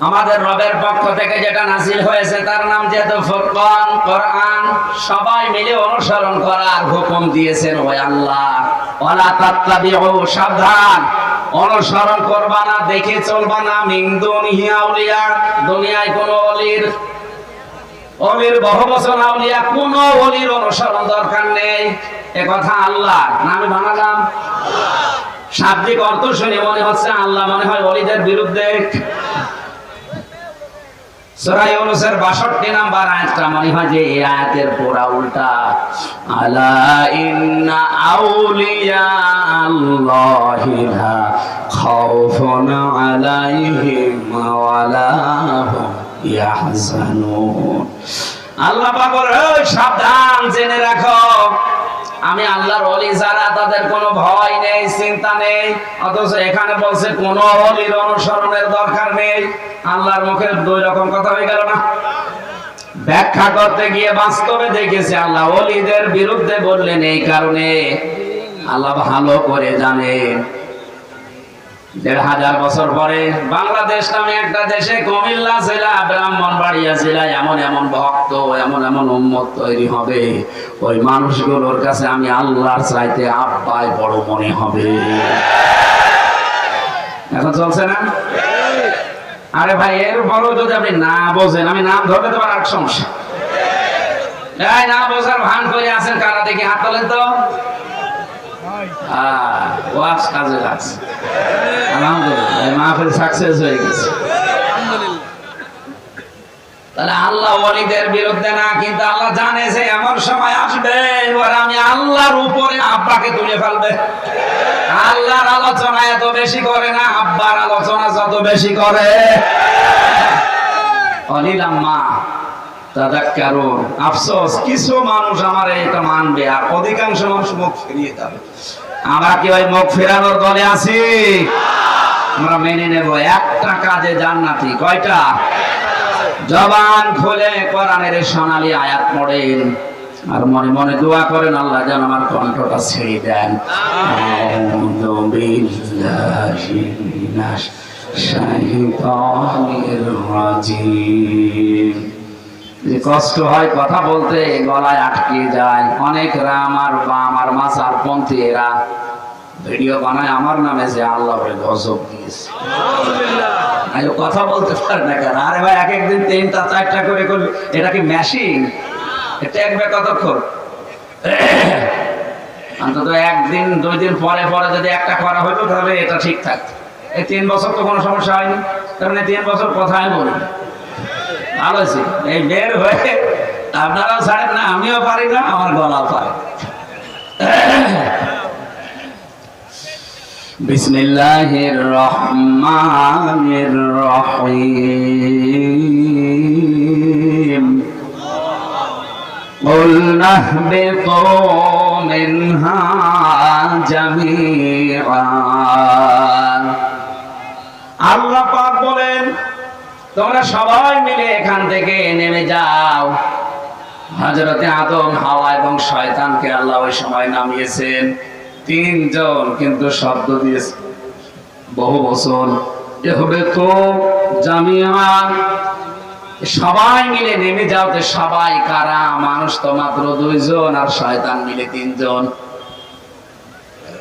আমাদের রবের পক্ষ থেকে যেটা নাযিল হয়েছে তার নাম যেহেতু ফুরকান, কোরআন, সবাই মিলে অনুসরণ করার হুকুম দিয়েছেন ওই আল্লাহ। ওয়ালা তাত্তাবিউ, সাবধান, অনুসরণ করবা না, দেখে চলবা না, মিন দুনিহি আউলিয়া, দুনিয়ায় কোন অলির বহু বছর আউলিয়া, কোন অলির অনুসরণ দরকার নেই। এ কথা আল্লাহ না আমি বানালাম? শাব্দিক অর্থ শুনে মনে হচ্ছে আল্লাহ মনে হয় অলিদের বিরুদ্ধে। সূরা ইউনূসের 62 নম্বর আয়াতটা মনে হয় যে এই আয়াতের পুরা উল্টা। আলা ইন্না আউলিয়া আল্লাহি লা খাউফুন আলাইহিম ওয়া লা হুম ইয়াহজানুন। আল্লাহ পাক বলে, সাবধান, জেনে রাখো, আমি আল্লাহর ওলি যারা তাদের কোনো ভয় নেই, চিন্তা নেই। অথচ এখানে বলছে কোন ওলির অনুসরণের দরকার নেই। আল্লাহর মুখে দুই রকম কথা হয়ে গেল না? ব্যাখ্যা করতে গিয়ে বাস্তবে দেখেছে আল্লাহ ওলিদের বিরুদ্ধে বললেন এই কারণে আল্লাহ ভালো করে জানেন ১৫০০ বছর পরে বাংলাদেশ নামে একটা দেশে কুমিল্লা জেলা ব্রাহ্মণবাড়িয়া জেলায় এমন এমন ভক্ত এমন এমন উম্মত তৈরি হবে ওই মানুষগুলোর কাছে আমি আল্লাহর চাইতে আব্বাই বড় মনে হবে। এখন চলছে না? আরে ভাই এরপরও যদি আপনি না বোঝেন আমি নাম ধরতে তো আর সমস্যা না বোঝার ভান করে আছেন কারা দেখি হাত তোলেন তো। ওয়াজ কাজে লাগছে আলহামদুলিল্লাহ মাহফিল সাকসেস হয়ে গেছে। তাহলে আল্লাহ ওলিদের বিরুদ্ধে না কিন্তু আল্লাহ জানে যে এমন সময় আসবে এবার আমি আল্লাহর উপরে আব্বাকে তুলে ফেলবে। আল্লাহর আলোচনা এত বেশি করে না আব্বার আলোচনা যত বেশি করে। অলিলাম্মা তাদাক্কারুন আফসোস কিছু মানুষ আমার এটা মানবে আর অধিকাংশ মানুষ মুখ ফিরিয়ে যাবে। আমরা কি ওই মুখ ফেরানোর দলে আছি? আমরা মেনে নেব একটা কাজে জান্নাতি। কয়টা? জবান খুলে কোরআনের সোনালী আয়াত পড়েন আর মনে মনে দোয়া করেন আল্লাহ যেন আমার কণ্ঠটা ছেড়ে দেন। আউযু বিল্লাহি মিনাশ শাইতানির রাজিম। যে কষ্ট হয় কথা বলতে গলায় আটকে যায়। অনেকরা আমার মাসার পন্থী এরা ভিডিও বানায় আমার নামে যে আল্লাহ গজব দিয়েছে কথা বলতে পারে না কেন? আরে ভাই এক একদিন ৩টা ৪টা করে করবে এটা কি মেশিন? টেকবে কতক্ষণ? অন্তত একদিন ২ দিন পরে পরে যদি একটা করা হতো তাহলে এটা ঠিক থাকতো। এই ৩ বছর তো কোনো সমস্যা হয়নি কারণ এই ৩ বছর কথাই বলি ভালো আছে। এই বের হয়ে আপনারাও ছাড়েন না আমিও পারি না আমার গলাও পারে। বিসমিল্লাহির রহমানির রহিম। قُلْنَا اهْبِطُوا مِنْهَا جَمِيعًا। আল্লাহ পাক বলেন তোমরা সবাই মিলে এখান থেকে নেমে যাও। হযরতে আদম হাওয়া এবং শয়তানকে আল্লাহ ওই সময় নামিয়েছেন ৩ জন কিন্তু শব্দ দিয়েছে বহু বচন। হবে তো জামিয়া সবাই মিলে নেমে যাও। তো সবাই কারা? মানুষ তো মাত্র 2 জন আর শয়তান মিলে 3 জন।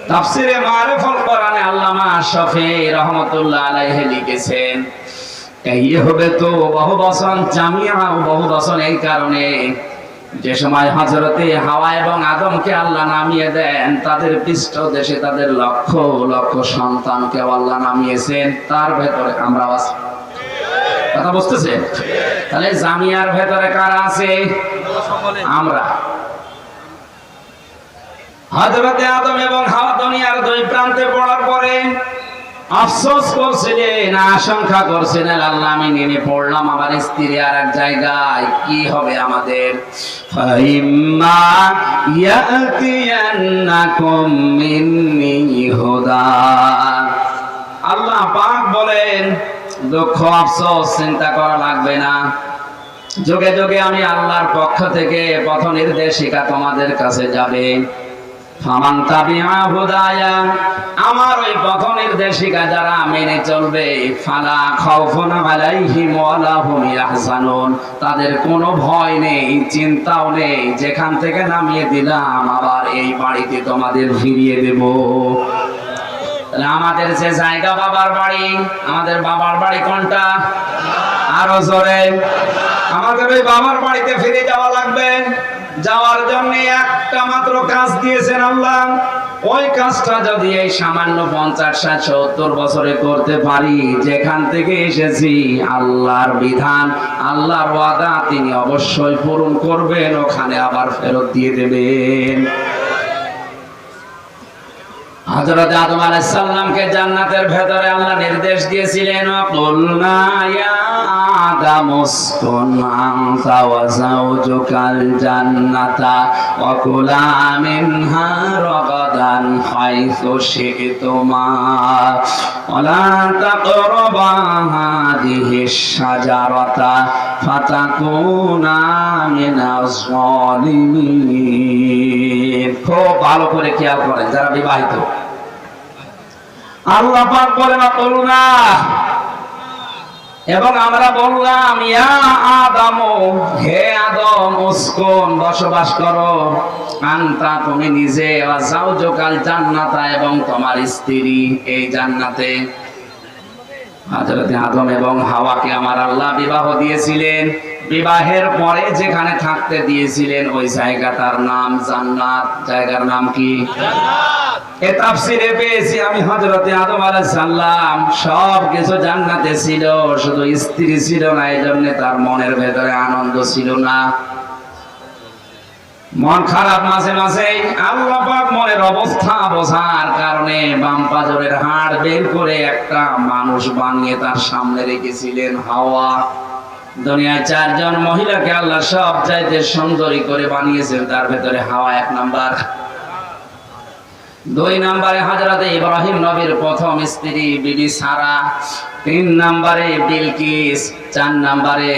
তাফসীরে মারিফুল কোরআনে আল্লামা শফি রহমাতুল্লাহ আলাইহি লিখেছেন এই হবে তো বহু বচন জামিয়া বহু বচন এই কারণে যে সময় হযরতে হাওয়া এবং আদমকে আল্লাহ নামিয়ে দেন তাদের পৃষ্ঠদেশে তাদের লক্ষ লক্ষ সন্তানকে আল্লাহ নামিয়েছেন। তার ভেতরে আমরা আছি। কথা বুঝতেছেন? তাহলে জামিয়ার ভেতরে কারা আছে? আমরা। হযরতে আদম এবং হাওয়া দুনিয়ার 2 প্রান্তে পড়ার পরে আফসোস করছিলেন আশঙ্কা করছিলেন আল্লাহ আমি নেমে পড়লাম আমার স্ত্রী আর এক জায়গায় কি হবে আমাদের? ফাইম্মা ইয়াতিয়ান্নাকুম মিন্নি হুদা। আল্লাহ পাক বলেন দুঃখ আফসোস চিন্তা করা লাগবে না। যুগে যুগে আমি আল্লাহর পক্ষ থেকে পথ নির্দেশিকা তোমাদের কাছে যাবে। ফামান তাবিআ হুদায়া আমার ওই পথ নির্দেশিকা যারা মেনে চলবে ফালা খাউফুন আলাইহিম ওয়ালা হুম ইয়াহজানুন তাদের কোনো ভয় নেই চিন্তাও নেই। যেখান থেকে নামিয়ে দিলাম আবার এই বাড়িতে তোমাদের ফিরিয়ে দেব। আমাদের যে জায়গা বাবার বাড়ি আমাদের বাবার বাড়ি কোনটা? আরো জোরে। আমাদের ওই বাবার বাড়িতে ফিরে যাওয়া লাগবে। যাওয়ার জন্য একটা মাত্র কাজ দিয়েছেন আল্লাহ। ওই কাজটা যদি এই সামান্য 50 60 70 বছরে করতে পারি যেখান থেকে এসেছি আল্লাহর বিধান আল্লাহর ওয়াদা তিনি অবশ্যই পূরণ করবেন ওখানে আবার ফেরত দিয়ে দেবেন। হযরত আদম আলাইহিস সালামকে জান্নাতের ভেতরে আল্লাহ নির্দেশ দিয়েছিলেন কুলনা ইয়া আদামু উসকুন আনতা ওয়া যাওজুকাল জান্নাতা ওয়া কুলা মিনহা রাগাদান হাইসু শি'তুমা ওয়া লা তাকরাবা হাযিহিশ শাজারাতা ফাতাকুনা মিনাজ যালিমিন। খুব ভালো করে খেয়াল করেন যারা বিবাহিত। আল্লাহ পাক বলেন না, এবং আমরা বললাম ইয়া আদম, হে আদম, উসকুন বসবাস করো, আনতা তুমি নিজে, ওয়া যাওজুকাল জান্নাতা এবং তোমার স্ত্রী এই জান্নাতে। হযরত আদম এবং হাওয়াকে আমার আল্লাহ বিবাহ দিয়েছিলেন, বিবাহের পরে যেখানে থাকতে দিয়েছিলেন ওই জায়গাটার নাম জান্নাত। জায়গার নাম কি? জান্নাত। এ তাফসিরে পেয়েছি আমি হযরত আদম আলাইহিস সালাম সব কিছু জান্নাতে ছিল, শুধু স্ত্রী ছিল না, এইজন্য তার মনের ভেতরে আনন্দ ছিল না, মন খারাপ। মাঝে মাঝে আল্লাহ পাক মনের অবস্থা বোঝার কারণে বাম পাজরের হাড় বের করে একটা মানুষ বানিয়ে তার সামনে রেখেছিলেন, হাওয়া। দুনিয়ায় 4 জন মহিলাকে আল্লাহ সব চাইতে সুন্দরী করে বানিয়েছেন, তার ভেতরে হাওয়া 1 নাম্বার। 2 নম্বরে হযরত ইব্রাহিম নবীর প্রথম স্ত্রী বিবি সারা, 3 নম্বরে বিলকিস, 4 নম্বরে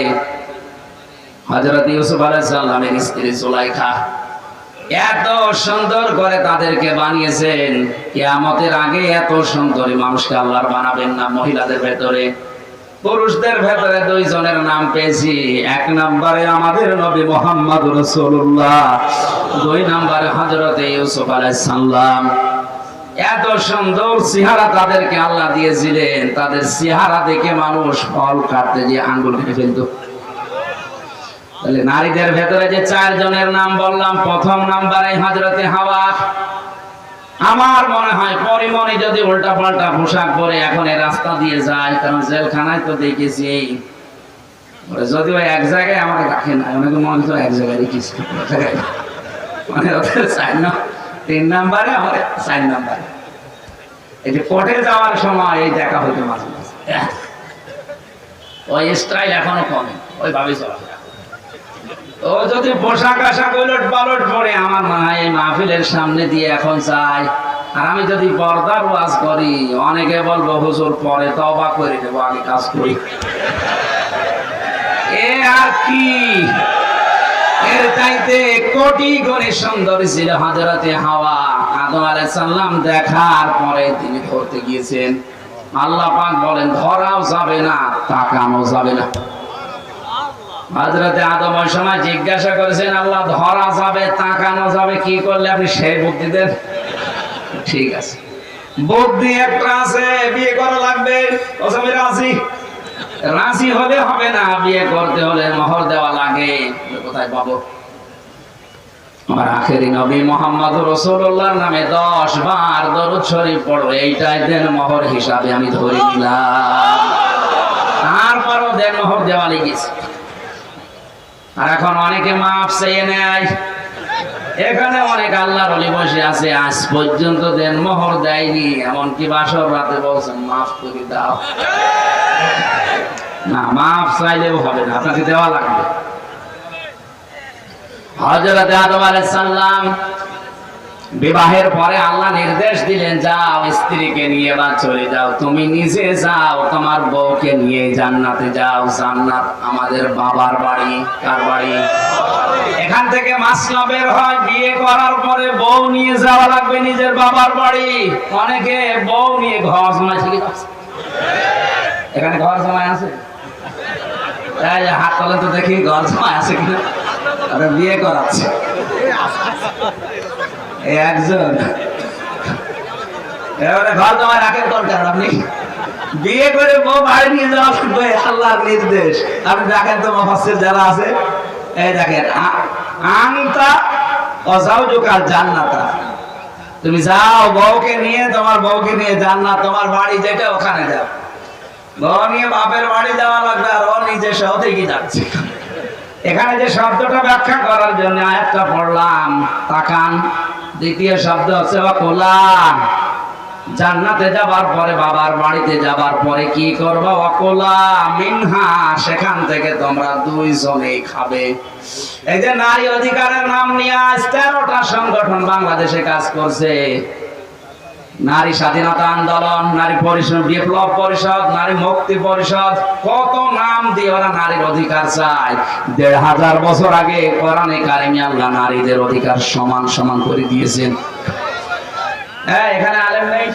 হযরত ইউসুফ আলাইহিস সালামের স্ত্রী সুলাইখা। এত সুন্দর করে তাদেরকে বানিয়েছেন, কিয়ামতের আগে এত সুন্দরী মানুষকে আল্লাহ বানাবেন না। মহিলাদের ভেতরে, পুরুষদের ভেতরে 2 জনের নাম পেয়েছি। 1 নম্বরে আমাদের নবী মুহাম্মদ রাসূলুল্লাহ, 2 নম্বরে হযরত ইউসুফ আলাইহিস সালাম। এত সুন্দর চেহারা তাদেরকে আল্লাহ দিয়েছিলেন, তাদের চেহারা দেখে মানুষ ফল কাটতে গিয়ে আঙ্গুল কেটে ফেলত। তাহলে নারীদের ভেতরে যে 4 জনের নাম বললাম, প্রথম নম্বরে হযরত হাওয়া। আমার মনে হয় পরিমণি যদি উল্টা পাল্টা পোশাক পরে এখন এই রাস্তা দিয়ে যায়, কারণ জেলখানায় তো দেখেছি, যদিও এক জায়গায় আমাকে রাখে না, অনেকে মনে তো এক জায়গায় রেখেছি, মানে ওদের 3 নম্বরে, আমার 4 নম্বরে। এই যে কোর্টে যাওয়ার সময় এই দেখা হইতো মাঝে মাঝে, ওই স্টাইল এখনো কমে, ওই ভাবেই চলা। ও যদি পোশাক আশাক উলট পালট পরে, আমার মনে হয় এই মাহফিলের সামনে দিয়ে এখন যাই, আর আমি যদি পর্দার ওয়াজ করি, অনেকে বলবো হুজুর পরে তওবা করে দেবো, আগে কাজ করি। এ আর কি, এর চাইতে কোটি গুণে সুন্দর ছিল হযরতে হাওয়া। আদম আলাইহিস সালাম দেখার পরে তিনি ধরতে গিয়েছেন, আল্লাহ পাক বলেন ধরাও যাবে না, তাকানো যাবে না। হযরতে আদম ওই সময় জিজ্ঞাসা করেছেন, আল্লাহ ধরা যাবে, তাকানো যাবে, কি করলে আপনি সেই বুদ্ধি দেন? ঠিক আছে, বুদ্ধি একটা আছে, বিয়ে করা লাগবে। ওসবে রাজি, রাজি হলে হবে না, বিয়ে করতে হলে মোহর দেওয়া লাগে। কোথায় পাবো? আমার আখেরি নবী মুহাম্মদ রাসূলুল্লাহর নামে 10 বার দরুদ শরীফ পড়ো, এইটাই দেন মোহর হিসাবে আমি ধরে নিলাম। তারপরও দেন মোহর দেওয়া লেগেছে। আর এখন অনেকে মাফ চেয়ে নেয়। এখানে অনেক আল্লাহর ওলি বসে আছে, আজ পর্যন্ত দেন মোহর দেয়নি, এমনকি বাসর রাতে বলছেন মাফ করে দাও। না, মাফ চাইলেও হবে না, আপনাকে দেওয়া লাগবে। হযরত আদম আলাইহিস সালাম বিবাহের পরে আল্লাহ নির্দেশ দিলেন, যাও স্ত্রীকে নিয়ে বা চলে যাও, তুমি নিজে যাও, তোমার বউকে নিয়ে জান্নাতে যাও। জান্নাত আমাদের বাবার বাড়ি। কার বাড়ি? এখান থেকে মাসলা বের হয়, বিয়ে করার পরে বউ নিয়ে যাওয়া লাগবে নিজের বাবার বাড়ি। অনেকে বউ নিয়ে ঘর জমাইছে, কি এখানে ঘর জমায় আছে? হাত তোলেন তো দেখি ঘর জমায় আছে কিনা। আরে বিয়ে করাচ্ছে একজন, এবারে ঘর জমায় রাখেন দরকার। আপনি বিয়ে করে বউ বাড়ি নিয়ে যাওয়া লাগবে, আল্লাহর নির্দেশ। আপনি দেখেন তো মুফাসসির যারা আছে, এই দেখেন আনতা ওয়া যাওজুকাল জান্নাতা, তুমি যাও বউকে নিয়ে, তোমার বউকে নিয়ে জান্নাত, তোমার বাড়ি যেটা ওখানে যাও। বউ নিয়ে বাপের বাড়ি যাওয়া লাগবে, আর ও নিজে সহজে কি যাচ্ছে। এখানে যে শব্দটা ব্যাখ্যা করার জন্য আয়াতটা পড়লাম, তাকান। দ্বিতীয় শব্দ হচ্ছে ওয়াকুলা, জান্নাতে যাবার পরে, বাবার বাড়িতে যাবার পরে কি করবা? ওয়াকুলা মিনহা, সেখান থেকে তোমরা দুইজনেই খাবে। এই যে নারী অধিকারের নাম নিয়ে আজ 13টা সংগঠন বাংলাদেশে কাজ করছে। নারী স্বাধীনতা আন্দোলন, নারী পরিষদ, বিপ্লব পরিষদ, নারী মুক্তি পরিষদ, কত নাম দিয়ে ওরা নারীর অধিকার চায়। 1500 বছর আগে কোরআনে কারিমে আল্লাহ নারীদের অধিকার সমান সমান করে দিয়েছেন। এখানে আলেম নেই?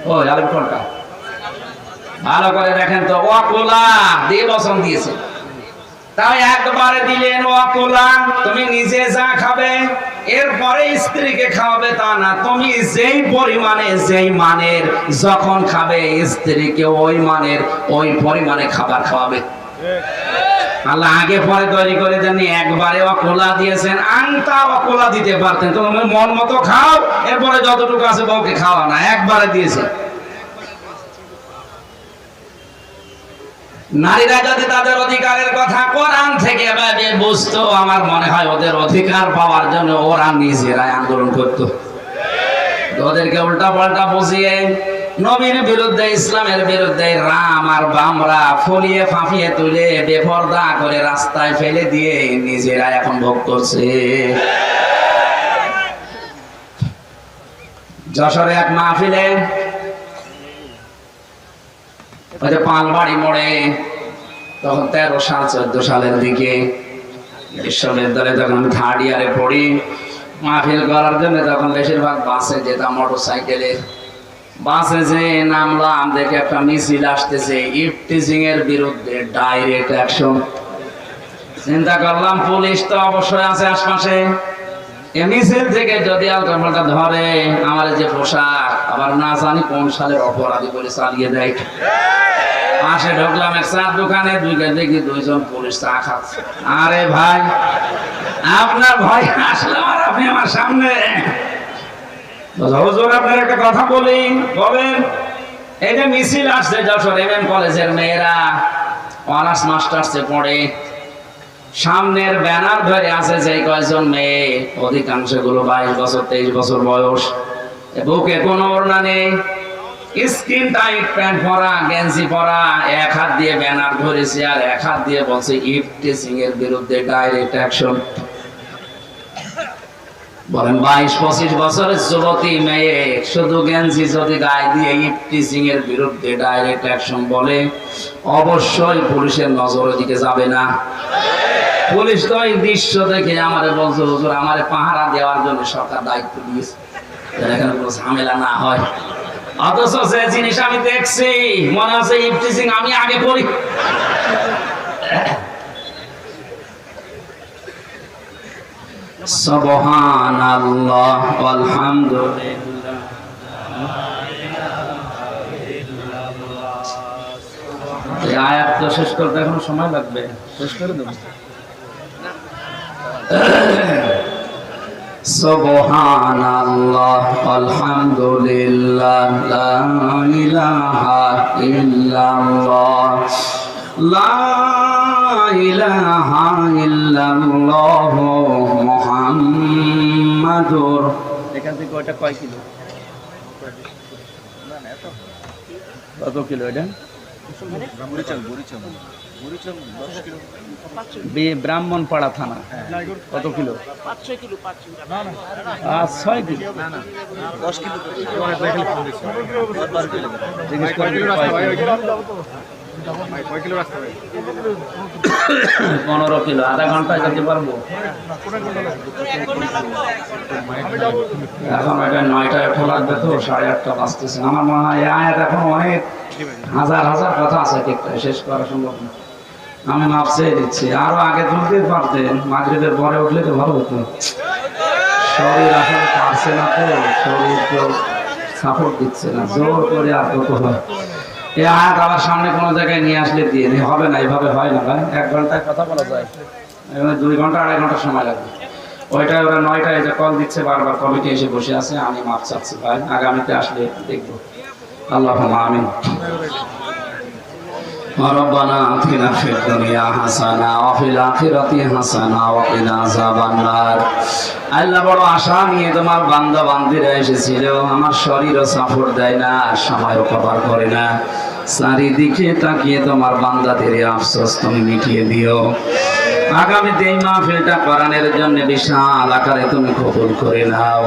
ও আলেম কোনটা? ভালো করে দেখেন তো। ওয়াকুলা দিয়ে বচন দিয়েছে, তাই একবারে দিলেন ওয়াকুলা, তুমি নিজে যা খাবে এরপরে স্ত্রীকে খাওয়াবে তা না। তুমি যেই পরিমাণে যেই মানের যখন খাবে, স্ত্রীকে ওই মানের ওই পরিমাণে খাবার খাওয়াবে। আল্লাহ আগে পরে তৈরি করে দেননি, একবারে ওয়াকুলা দিয়েছেন। আনতা ওয়াকুলা দিতে পারতেন, তোমার মন মতো খাও, এরপরে যতটুকু আছে বউকে খাওয়া না, একবারে দিয়েছে। নারীরা যদি তাদের অধিকারের কথা কোরআন থেকে ভাবে বুঝতো, আমার মনে হয় ওদের অধিকার পাওয়ার জন্য ওরা নিজেরাই আন্দোলন করতো। ওদেরকে উল্টা পাল্টা বুঝিয়ে নবীর বিরুদ্ধে, ইসলামের বিরুদ্ধে রাম আর বামরা ফলিয়ে ফাঁপিয়ে তুলে বেপরদা করে রাস্তায় ফেলে দিয়ে নিজেরা এখন ভোগ করছে। যশোরে এক মাহফিলে, ওই যে পালবাড়ি মোড়ে, তখন 13 সাল 14 সালের দিকে বিশ্ববিদ্যালয়ে তখন আমি 3rd ইয়ারে পড়ি। মাহফিল করার জন্য তখন বেশিরভাগ বাসে যেতাম, মোটরসাইকেলে। বাসে যে নামলাম, দেখে একটা মিছিল আসতেছে ইফটিজিং এর বিরুদ্ধে, ডাইরেক্ট অ্যাকশন। চিন্তা করলাম পুলিশ তো অবশ্যই আছে আশপাশে, এই মিছিল থেকে যদি আলকাপাল্টা ধরে, আমার যে পোশাক আবার না জানি কোন সালের অপরাধী করে চালিয়ে দেয়। পাশে ঢুকলাম এক চার দোকানে, দেখি 2 জন পুলিশ চা খাচ্ছে। আরে ভাই, আপনার ভয় আসলে আপনি আমার সামনে, হুজুর আপনার একটা কথা বলি, বলেন। এই যে মিছিল আসছে যশোর MM কলেজের মেয়েরা, অনার্স মাস্টার্সে পড়ে, সামনের ব্যানার ধরে আছে যে কয়েকজন মেয়ে, অধিকাংশ গুলো 22 বছর 23 বছর বয়স, বুকে কোনো ওড়না নেই, স্কিন টাইট প্যান্ট পরা, গেঞ্জি পরা, এক হাত দিয়ে ব্যানার ধরেছে আর এক হাত দিয়ে বলছে ইফটিজিং এর বিরুদ্ধে ডাইরেক্ট অ্যাকশন। বলেন 22-25 বছরের যুবতী মেয়ে শুধু গেঞ্জি যদি গায়ে দিয়ে ইফটিজিং এর বিরুদ্ধে ডাইরেক্ট অ্যাকশন বলে, অবশ্যই পুলিশের নজর ওদিকে যাবে না। পুলিশ তো এই দৃশ্য দেখে আমারে বলছে, হুজুর আমারে পাহারা দেওয়ার জন্য সরকার দায়িত্ব দিয়েছে, এখানে কোনো ঝামেলা না হয়। অথচ যে জিনিস আমি দেখছি মনে হচ্ছে ইফটিজিং আমি আগে করি। সুবহানাল্লাহ আলহামদুলিল্লাহ। এই আয়াত তো শেষ করতে এখনো সময় লাগবে, শেষ করে দেব। সুবহানাল্লাহ আলহামদুলিল্লাহ, লা ইলাহা ইল্লাল্লাহ, লা ইলাহা ইল্লাল্লাহ মুহাম্মাদুর। এখান থেকে ওটা কয় কিলো? কত কিলো এটা? ব্রাহ্মণপাড়া থানা। কত kilo? 5-6 kilo. 6 kilo, 10 kilo, 15 kilo. আধা ঘন্টায় যেতে পারবো। এখন এটা 9টায় ওঠা লাগবে তো, 8:30 বাজতেছে। আমার মনে হয় এখন অনেক হাজার হাজার কথা আছে, ঠিক শেষ করা সম্ভব না। আমি মাপসে দিচ্ছি, আরো আগে তুলতে পারতেন, মাগরিবের পরে উঠলে তো ভালো হতো। শরীর আসলে পারছে না তো, শরীর তো সাপোর্ট দিচ্ছে না, জোর করে আর কত হয়। এই আয়াত আবার সামনে কোনো জায়গায় নিয়ে আসলে দিয়ে হবে না, এইভাবে হয় না ভাই। 1 ঘন্টায় কথা বলা যায়, 2 ঘন্টা 2.5 ঘন্টা সময় লাগবে। ওইটা ওরা 9টায় যে কল দিচ্ছে বারবার, কমিটি এসে বসে আছে, আমি মাপ চাচ্ছি ভাই, আগামীতে আসলে দেখবো। আল্লাহুম্মা আমিন। ربنا آتنا في الدنيا حسنة وفي الآخرة حسنة وقنا عذاب النار। আল্লাহ বড় আশা নিয়ে তোমার বান্দা বান্দিরা এসেছিল, আমার শরীরও সাপোর্ট দেয় না, সময়ও কভার করে না। চারিদিকে তাকিয়ে তোমার বান্দাদের আফসোস তুমি মিটিয়ে দিও। আগামীতে এই মাহফিলটা কোরআনের জন্য বিশাল আকারে তুমি কবুল করে নাও।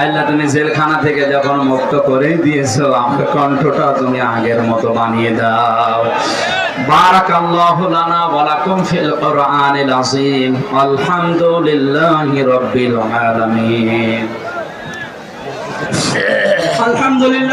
আল্লাহ তুমি জেলখানা থেকে যখন মুক্ত করে দিয়েছো, আমার কণ্ঠটা তুমি আগের মতো বানিয়ে দাও। বারাকাল্লাহু লানা ওয়া লাকুম ফিল কোরআনিল আযীম। আলহামদুলিল্লাহি রাব্বিল আলামিন। আলহামদুলিল্লাহ।